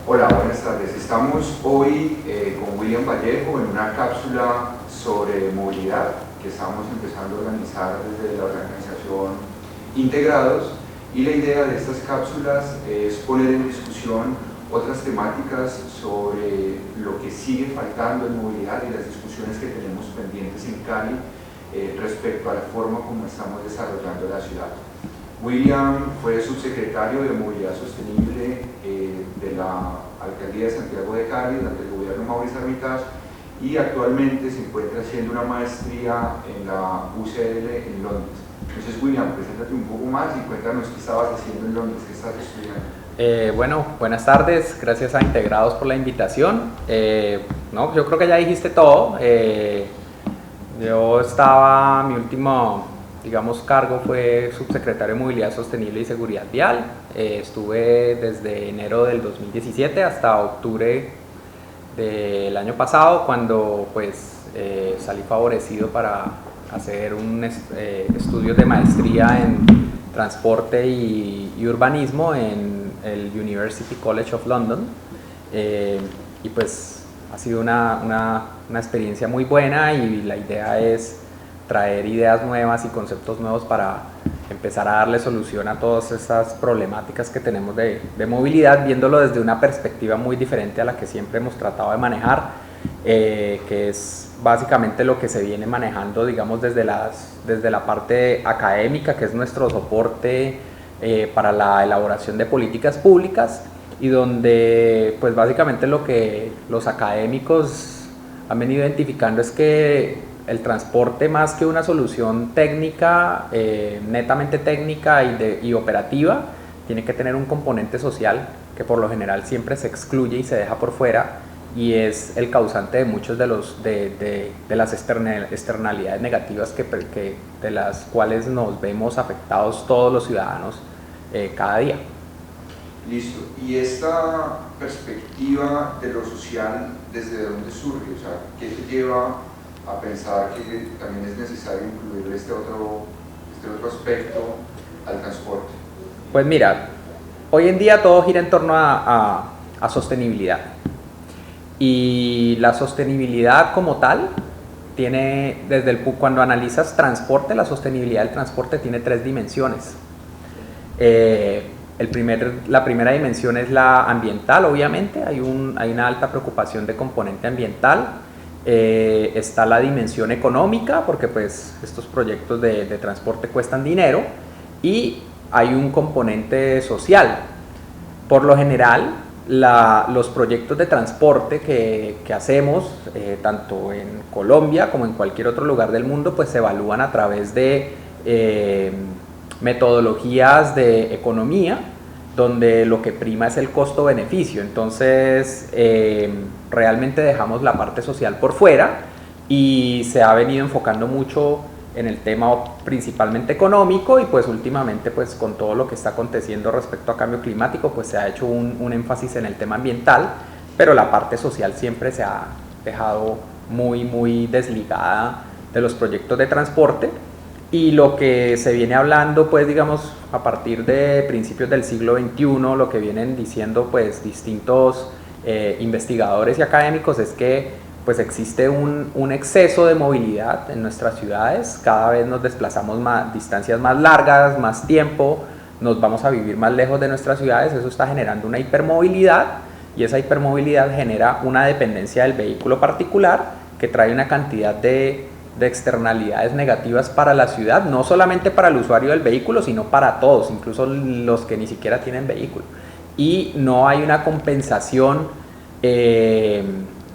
Hola, buenas tardes. Estamos hoy con William Vallejo en una cápsula sobre movilidad que estamos empezando a organizar desde la organización Integrados, y la idea de estas cápsulas es poner en discusión otras temáticas sobre lo que sigue faltando en movilidad y las discusiones que tenemos pendientes en Cali respecto a la forma como estamos desarrollando la ciudad. William fue subsecretario de Movilidad Sostenible de la Alcaldía de Santiago de Cali durante el gobierno Mauricio Armitage, y actualmente se encuentra haciendo una maestría en la UCL en Londres. Entonces, William, preséntate un poco más y cuéntanos qué estabas haciendo en Londres, qué estás estudiando. Bueno, buenas tardes, gracias a Integrados por la invitación. No, yo creo que ya dijiste todo. Mi último, digamos, cargo fue subsecretario de Movilidad Sostenible y Seguridad Vial. Estuve desde enero del 2017 hasta octubre del año pasado, cuando pues salí favorecido para hacer estudios de maestría en transporte y urbanismo en el University College of London, y pues ha sido una experiencia muy buena, y la idea es traer ideas nuevas y conceptos nuevos para empezar a darle solución a todas esas problemáticas que tenemos de movilidad, viéndolo desde una perspectiva muy diferente a la que siempre hemos tratado de manejar, que es básicamente lo que se viene manejando, digamos, desde la parte académica, que es nuestro soporte para la elaboración de políticas públicas, y donde pues básicamente lo que los académicos han venido identificando es que el transporte, más que una solución técnica, netamente técnica y operativa, tiene que tener un componente social que por lo general siempre se excluye y se deja por fuera, y es el causante de muchos de las externalidades negativas de las cuales nos vemos afectados todos los ciudadanos cada día. Listo. ¿Y esta perspectiva de lo social, desde dónde surge? O sea, ¿qué te lleva a pensar que también es necesario incluir este otro aspecto al transporte? Pues mira, hoy en día todo gira en torno a sostenibilidad, y la sostenibilidad como tal tiene, cuando analizas transporte, la sostenibilidad del transporte tiene tres dimensiones. La primera dimensión es la ambiental, obviamente, hay una alta preocupación de componente ambiental. Está la dimensión económica, porque pues estos proyectos de transporte cuestan dinero, y hay un componente social. Por lo general, los proyectos de transporte que hacemos, tanto en Colombia como en cualquier otro lugar del mundo, pues se evalúan a través de metodologías de economía, donde lo que prima es el costo-beneficio. Entonces, realmente dejamos la parte social por fuera, y se ha venido enfocando mucho en el tema principalmente económico, y pues últimamente pues con todo lo que está aconteciendo respecto a cambio climático, pues se ha hecho un énfasis en el tema ambiental, pero la parte social siempre se ha dejado muy desligada de los proyectos de transporte. Y lo que se viene hablando, pues digamos, a partir de principios del siglo XXI, lo que vienen diciendo pues distintos investigadores y académicos, es que pues existe un exceso de movilidad en nuestras ciudades. Cada vez nos desplazamos distancias más largas, más tiempo, nos vamos a vivir más lejos de nuestras ciudades. Eso está generando una hipermovilidad, y esa hipermovilidad genera una dependencia del vehículo particular, que trae una cantidad de externalidades negativas para la ciudad, no solamente para el usuario del vehículo, sino para todos, incluso los que ni siquiera tienen vehículo. Y no hay una compensación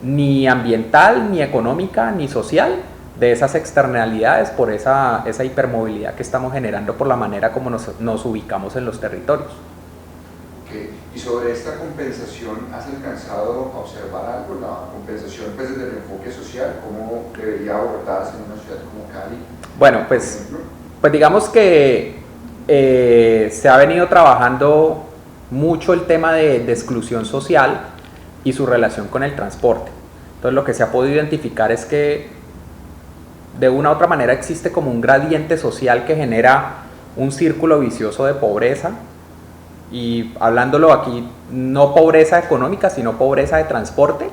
ni ambiental, ni económica, ni social de esas externalidades por esa hipermovilidad que estamos generando por la manera como nos ubicamos en los territorios. Okay. Y sobre esta compensación, ¿has alcanzado a observar algo? La compensación pues desde el enfoque social, ¿cómo debería abordarse en una ciudad como Cali? Bueno, pues digamos que se ha venido trabajando mucho el tema de exclusión social y su relación con el transporte. Entonces lo que se ha podido identificar es que de una u otra manera existe como un gradiente social que genera un círculo vicioso de pobreza y hablándolo aquí, no pobreza económica, sino pobreza de transporte,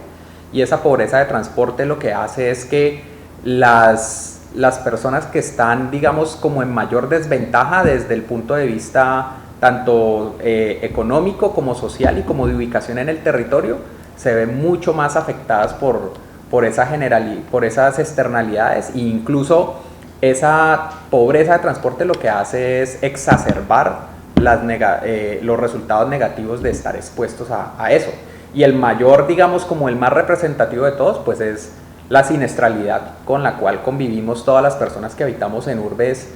y esa pobreza de transporte lo que hace es que las personas que están, digamos, como en mayor desventaja desde el punto de vista tanto económico como social y como de ubicación en el territorio, se ven mucho más afectadas por esas externalidades, e incluso esa pobreza de transporte lo que hace es exacerbar los resultados negativos de estar expuestos a eso. Y el mayor, digamos, como el más representativo de todos, pues es la siniestralidad con la cual convivimos todas las personas que habitamos en urbes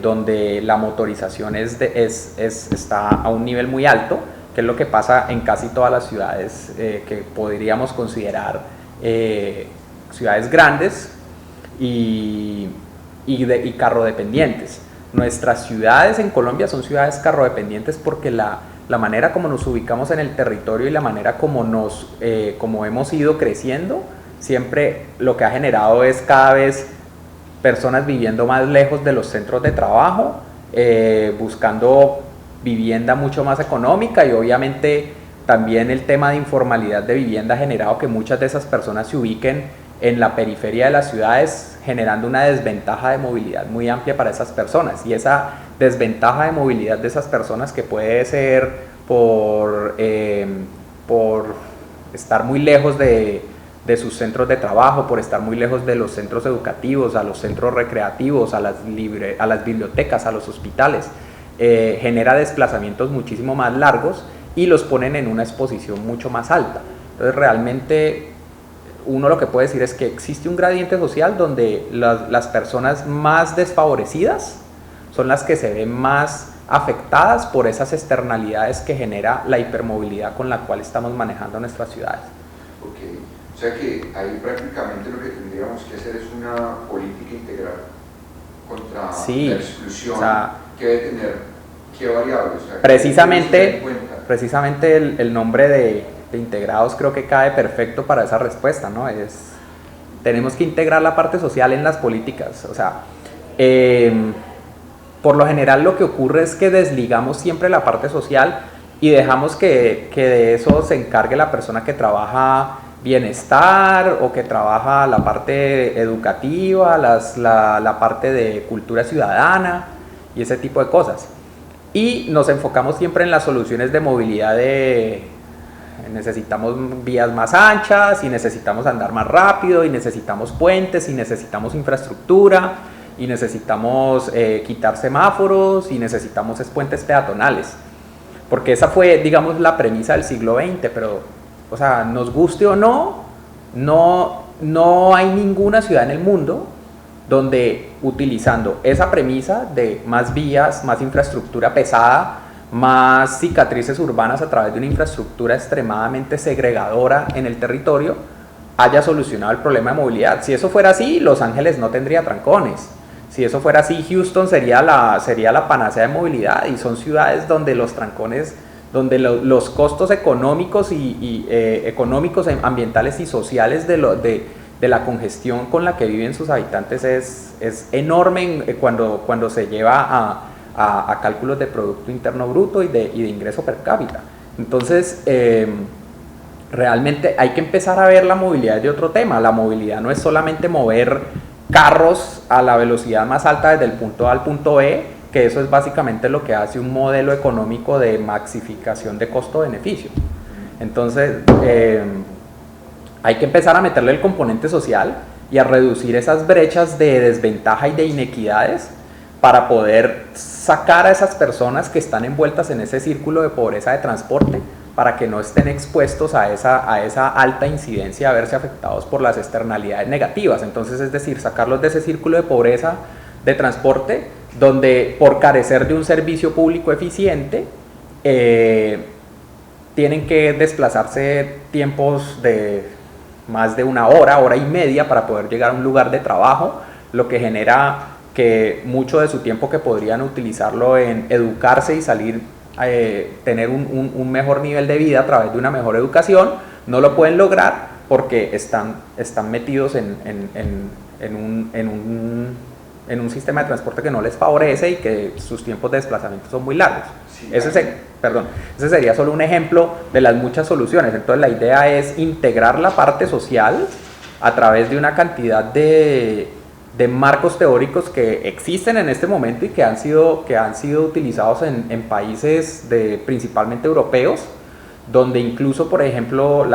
donde la motorización está a un nivel muy alto, que es lo que pasa en casi todas las ciudades que podríamos considerar ciudades grandes y carrodependientes. Nuestras ciudades en Colombia son ciudades carrodependientes porque la manera como nos ubicamos en el territorio y la manera como hemos ido creciendo, siempre lo que ha generado es cada vez personas viviendo más lejos de los centros de trabajo, buscando vivienda mucho más económica, y obviamente también el tema de informalidad de vivienda ha generado que muchas de esas personas se ubiquen en la periferia de las ciudades, generando una desventaja de movilidad muy amplia para esas personas. Y esa desventaja de movilidad de esas personas, que puede ser por estar muy lejos de sus centros de trabajo, por estar muy lejos de los centros educativos, a los centros recreativos, a las bibliotecas, a los hospitales, genera desplazamientos muchísimo más largos y los ponen en una exposición mucho más alta. Entonces realmente uno lo que puede decir es que existe un gradiente social donde las personas más desfavorecidas son las que se ven más afectadas por esas externalidades que genera la hipermovilidad con la cual estamos manejando nuestras ciudades. Ok, o sea que ahí prácticamente lo que tendríamos que hacer es una política integral contra la exclusión, o sea, que debe tener qué variables. O sea, precisamente el nombre de integrados creo que cae perfecto para esa respuesta, ¿no? Tenemos que integrar la parte social en las políticas. O sea, por lo general lo que ocurre es que desligamos siempre la parte social y dejamos que de eso se encargue la persona que trabaja bienestar o que trabaja la parte educativa, la parte de cultura ciudadana y ese tipo de cosas. Y nos enfocamos siempre en las soluciones de movilidad necesitamos vías más anchas, y necesitamos andar más rápido, y necesitamos puentes, y necesitamos infraestructura, y necesitamos quitar semáforos, y necesitamos puentes peatonales. Porque esa fue, digamos, la premisa del siglo XX, pero, o sea, nos guste o no, no hay ninguna ciudad en el mundo donde utilizando esa premisa de más vías, más infraestructura pesada, más cicatrices urbanas a través de una infraestructura extremadamente segregadora en el territorio, haya solucionado el problema de movilidad. Si eso fuera así, Los Ángeles no tendría trancones. Si eso fuera así, Houston sería la panacea de movilidad, y son ciudades donde los trancones, donde los costos económicos económicos, ambientales y sociales de la congestión con la que viven sus habitantes es enorme cuando se lleva a cálculos de Producto Interno Bruto y de ingreso per cápita. Entonces, realmente hay que empezar a ver la movilidad de otro tema. La movilidad no es solamente mover carros a la velocidad más alta desde el punto A al punto B, que eso es básicamente lo que hace un modelo económico de maxificación de costo-beneficio. Entonces, hay que empezar a meterle el componente social y a reducir esas brechas de desventaja y de inequidades para poder sacar a esas personas que están envueltas en ese círculo de pobreza de transporte, para que no estén expuestos a esa alta incidencia a verse afectados por las externalidades negativas. Entonces, es decir, sacarlos de ese círculo de pobreza de transporte, donde por carecer de un servicio público eficiente, tienen que desplazarse tiempos de más de una hora y media para poder llegar a un lugar de trabajo, lo que genera que mucho de su tiempo que podrían utilizarlo en educarse y salir, tener un mejor nivel de vida a través de una mejor educación, no lo pueden lograr porque están metidos en un sistema de transporte que no les favorece y que sus tiempos de desplazamiento son muy largos. Sí, ese sería solo un ejemplo de las muchas soluciones. Entonces la idea es integrar la parte social a través de una cantidad de marcos teóricos que existen en este momento y que han sido utilizados en países principalmente europeos, donde incluso, por ejemplo,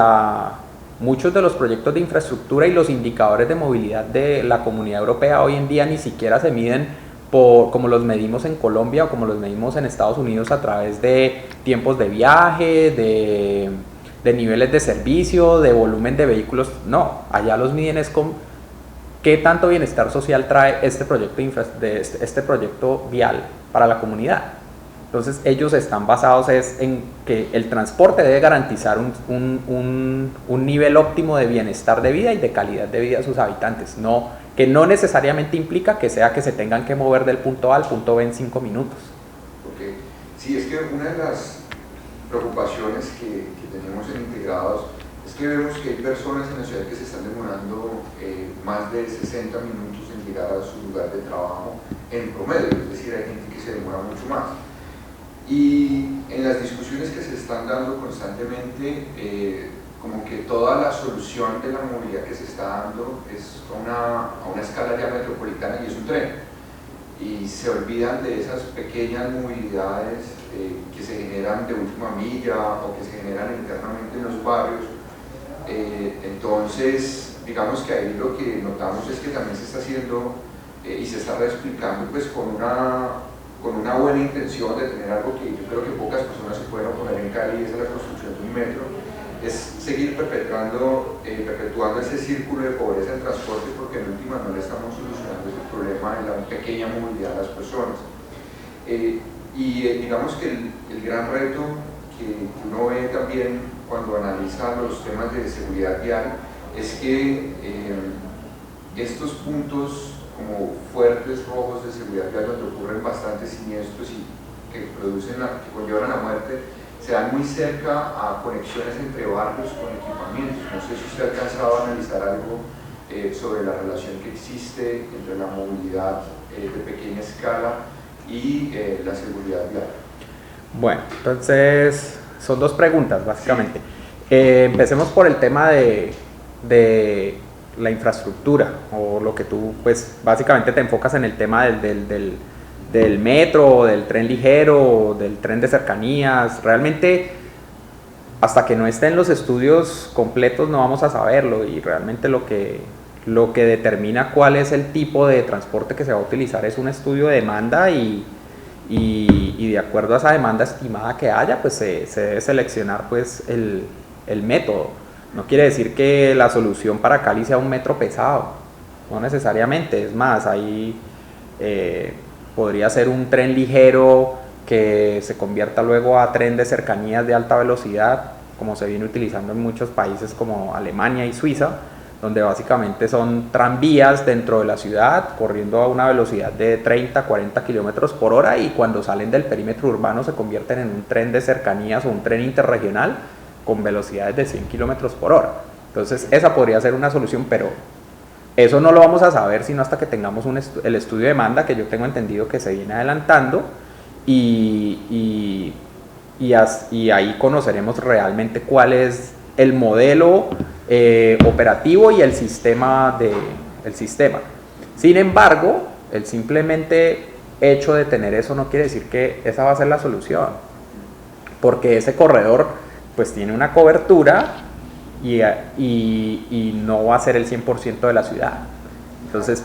muchos de los proyectos de infraestructura y los indicadores de movilidad de la Comunidad Europea hoy en día ni siquiera se miden como los medimos en Colombia o como los medimos en Estados Unidos a través de tiempos de viaje, de niveles de servicio, de volumen de vehículos. No, allá los miden es con qué tanto bienestar social trae este proyecto vial para la comunidad. Entonces ellos están basados en que el transporte debe garantizar un nivel óptimo de bienestar de vida y de calidad de vida a sus habitantes, que no necesariamente implica que se tengan que mover del punto A al punto B en 5 minutos. Okay. Sí, es que una de las preocupaciones que tenemos en Integrados es que vemos que hay personas en la ciudad que se están demorando más de 60 minutos en llegar a su lugar de trabajo en promedio, es decir, hay gente que se demora mucho más. Y en las discusiones que se están dando constantemente, como que toda la solución de la movilidad que se está dando es a una escala ya metropolitana y es un tren. Y se olvidan de esas pequeñas movilidades que se generan de última milla o que se generan internamente en los barrios. Entonces, digamos que ahí lo que notamos es que también se está haciendo y se está reexplicando pues con una buena intención de tener algo que yo creo que pocas personas se pueden oponer en Cali, es la construcción de un metro, es seguir perpetuando ese círculo de pobreza en transporte, porque en última no le estamos solucionando ese problema de la pequeña movilidad de las personas. Digamos que el gran reto que uno ve también cuando analiza los temas de seguridad vial es que estos puntos como fuertes rojos de seguridad vial donde ocurren bastantes siniestros y que conllevan a la muerte, se dan muy cerca a conexiones entre barrios con equipamientos. No sé si usted ha alcanzado a analizar algo sobre la relación que existe entre la movilidad de pequeña escala y la seguridad vial. Bueno, entonces son dos preguntas básicamente. Sí. Empecemos por el tema de la infraestructura, o lo que tú pues básicamente te enfocas en el tema del metro, del tren ligero, del tren de cercanías. Realmente hasta que no estén los estudios completos no vamos a saberlo, y realmente lo que determina cuál es el tipo de transporte que se va a utilizar es un estudio de demanda, y de acuerdo a esa demanda estimada que haya, pues se debe seleccionar pues el método. No quiere decir que la solución para Cali sea un metro pesado, no necesariamente. Es más, ahí podría ser un tren ligero que se convierta luego a tren de cercanías de alta velocidad, como se viene utilizando en muchos países como Alemania y Suiza, donde básicamente son tranvías dentro de la ciudad corriendo a una velocidad de 30, 40 kilómetros por hora, y cuando salen del perímetro urbano se convierten en un tren de cercanías o un tren interregional con velocidades de 100 kilómetros por hora. Entonces esa podría ser una solución, pero eso no lo vamos a saber sino hasta que tengamos el estudio de demanda, que yo tengo entendido que se viene adelantando, y ahí conoceremos realmente cuál es el modelo operativo y el sistema. Sin embargo, el simplemente hecho de tener eso no quiere decir que esa va a ser la solución, porque ese corredor pues tiene una cobertura y no va a ser el 100% de la ciudad. Entonces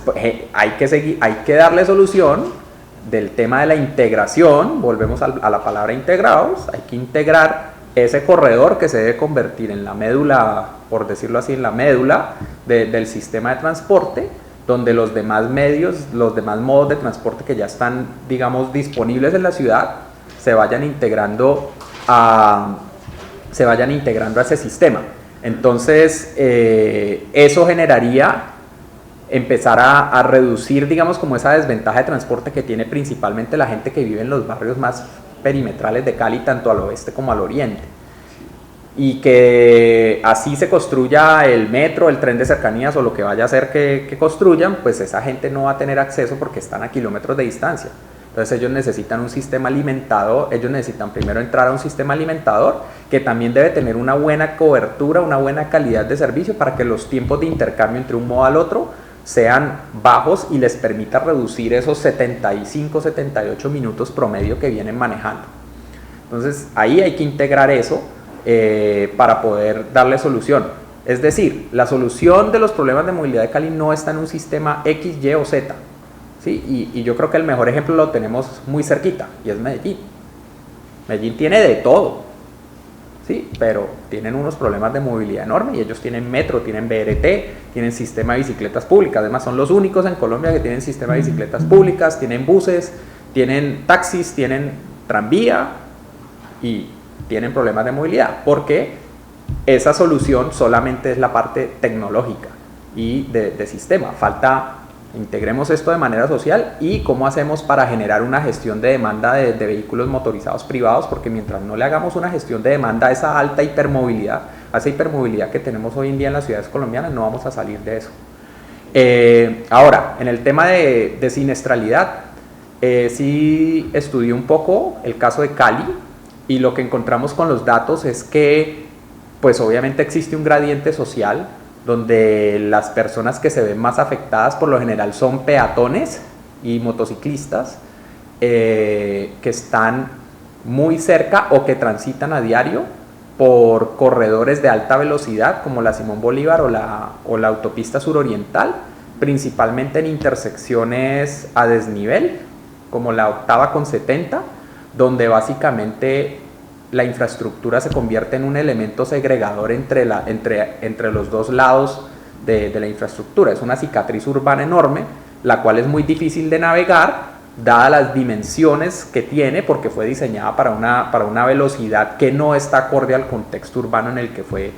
hay que darle solución del tema de la integración. Volvemos a la palabra integrados. Hay que integrar ese corredor que se debe convertir en la médula, por decirlo así, en la médula del sistema de transporte, donde los demás modos de transporte que ya están, digamos, disponibles en la ciudad se vayan integrando a ese sistema. Entonces eso generaría empezar a reducir, digamos, como esa desventaja de transporte que tiene principalmente la gente que vive en los barrios más perimetrales de Cali, tanto al oeste como al oriente, y que así se construya el metro, el tren de cercanías o lo que vaya a ser que construyan, pues esa gente no va a tener acceso porque están a kilómetros de distancia. Entonces ellos necesitan un sistema alimentador, ellos necesitan primero entrar a un sistema alimentador que también debe tener una buena cobertura, una buena calidad de servicio para que los tiempos de intercambio entre un modo al otro sean bajos y les permita reducir esos 75, 78 minutos promedio que vienen manejando. Entonces ahí hay que integrar eso para poder darle solución. Es decir, la solución de los problemas de movilidad de Cali no está en un sistema X, Y o Z. ¿Sí? Y yo creo que el mejor ejemplo lo tenemos muy cerquita, y es Medellín. Medellín tiene de todo, ¿sí? Pero tienen unos problemas de movilidad enormes, y ellos tienen metro, tienen BRT, tienen sistema de bicicletas públicas. Además son los únicos en Colombia que tienen sistema de bicicletas públicas, tienen buses, tienen taxis, tienen tranvía y tienen problemas de movilidad, porque esa solución solamente es la parte tecnológica y de sistema. Falta integremos esto de manera social y cómo hacemos para generar una gestión de demanda de vehículos motorizados privados, porque mientras no le hagamos una gestión de demanda a esa alta hipermovilidad, a esa hipermovilidad que tenemos hoy en día en las ciudades colombianas, no vamos a salir de eso. Ahora, en el tema de siniestralidad, sí estudié un poco el caso de Cali, y lo que encontramos con los datos es que pues obviamente existe un gradiente social donde las personas que se ven más afectadas por lo general son peatones y motociclistas que están muy cerca o que transitan a diario por corredores de alta velocidad como la Simón Bolívar o la autopista suroriental, principalmente en intersecciones a desnivel como la octava con 70, donde básicamente la infraestructura se convierte en un elemento segregador entre los dos lados de la infraestructura. Es una cicatriz urbana enorme, la cual es muy difícil de navegar, dadas las dimensiones que tiene, porque fue diseñada para una velocidad que no está acorde al contexto urbano en el que fue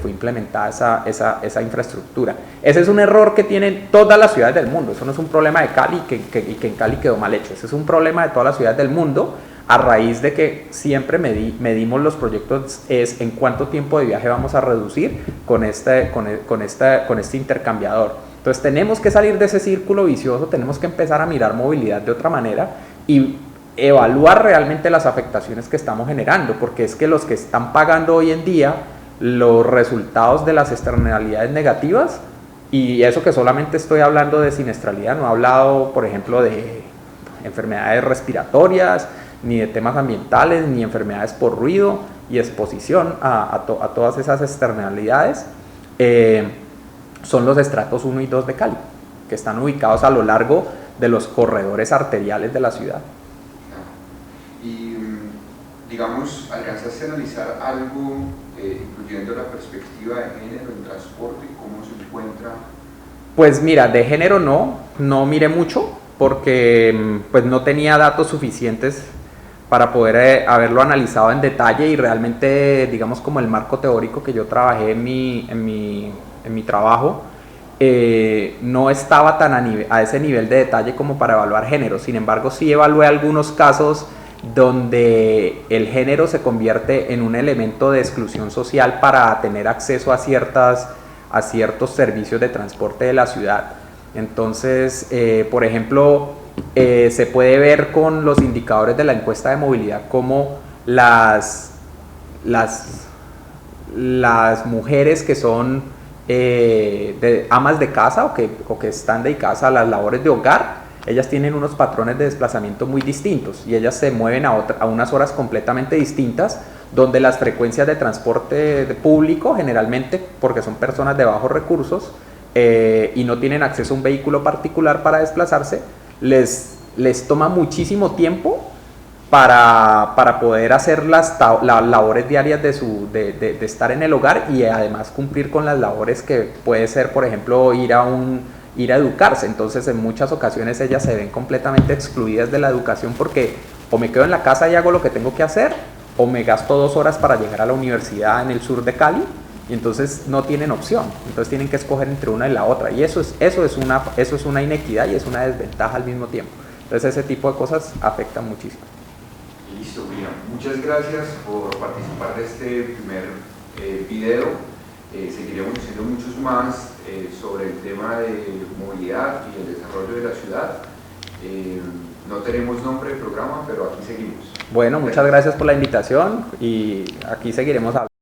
implementada esa infraestructura. Ese es un error que tienen todas las ciudades del mundo. Eso no es un problema de Cali y que en Cali quedó mal hecho. Ese es un problema de todas las ciudades del mundo, a raíz de que siempre medimos los proyectos es en cuánto tiempo de viaje vamos a reducir con este intercambiador. Entonces tenemos que salir de ese círculo vicioso, tenemos que empezar a mirar movilidad de otra manera y evaluar realmente las afectaciones que estamos generando, porque es que los que están pagando hoy en día los resultados de las externalidades negativas, y eso que solamente estoy hablando de siniestralidad, no he hablado por ejemplo de enfermedades respiratorias, ni de temas ambientales, ni enfermedades por ruido y exposición a todas esas externalidades, son los estratos 1 y 2 de Cali, que están ubicados a lo largo de los corredores arteriales de la ciudad. Y digamos, ¿alcanzaste a analizar algo, incluyendo la perspectiva de género en transporte? ¿Cómo se encuentra? Pues mira, de género no miré mucho, porque pues no tenía datos suficientes para poder haberlo analizado en detalle, y realmente digamos como el marco teórico que yo trabajé en mi trabajo no estaba tan a ese nivel de detalle como para evaluar género. Sin embargo, sí evalué algunos casos donde el género se convierte en un elemento de exclusión social para tener acceso a ciertos servicios de transporte de la ciudad. Entonces, por ejemplo, se puede ver con los indicadores de la encuesta de movilidad cómo las mujeres que son amas de casa o que están dedicadas a las labores de hogar, ellas tienen unos patrones de desplazamiento muy distintos y ellas se mueven a unas horas completamente distintas, donde las frecuencias de transporte público, generalmente porque son personas de bajos recursos y no tienen acceso a un vehículo particular para desplazarse, les toma muchísimo tiempo para poder hacer las labores diarias de estar en el hogar, y además cumplir con las labores que puede ser, por ejemplo, ir a educarse. Entonces en muchas ocasiones ellas se ven completamente excluidas de la educación, porque o me quedo en la casa y hago lo que tengo que hacer, o me gasto 2 horas para llegar a la universidad en el sur de Cali, y entonces no tienen opción. Entonces tienen que escoger entre una y la otra, y eso es una inequidad y es una desventaja al mismo tiempo. Entonces ese tipo de cosas afectan muchísimo. Listo, William. Muchas gracias por participar de este primer video. Seguiremos haciendo muchos más sobre el tema de movilidad y el desarrollo de la ciudad. No tenemos nombre de programa, pero aquí seguimos. Bueno, muchas gracias por la invitación y aquí seguiremos hablando.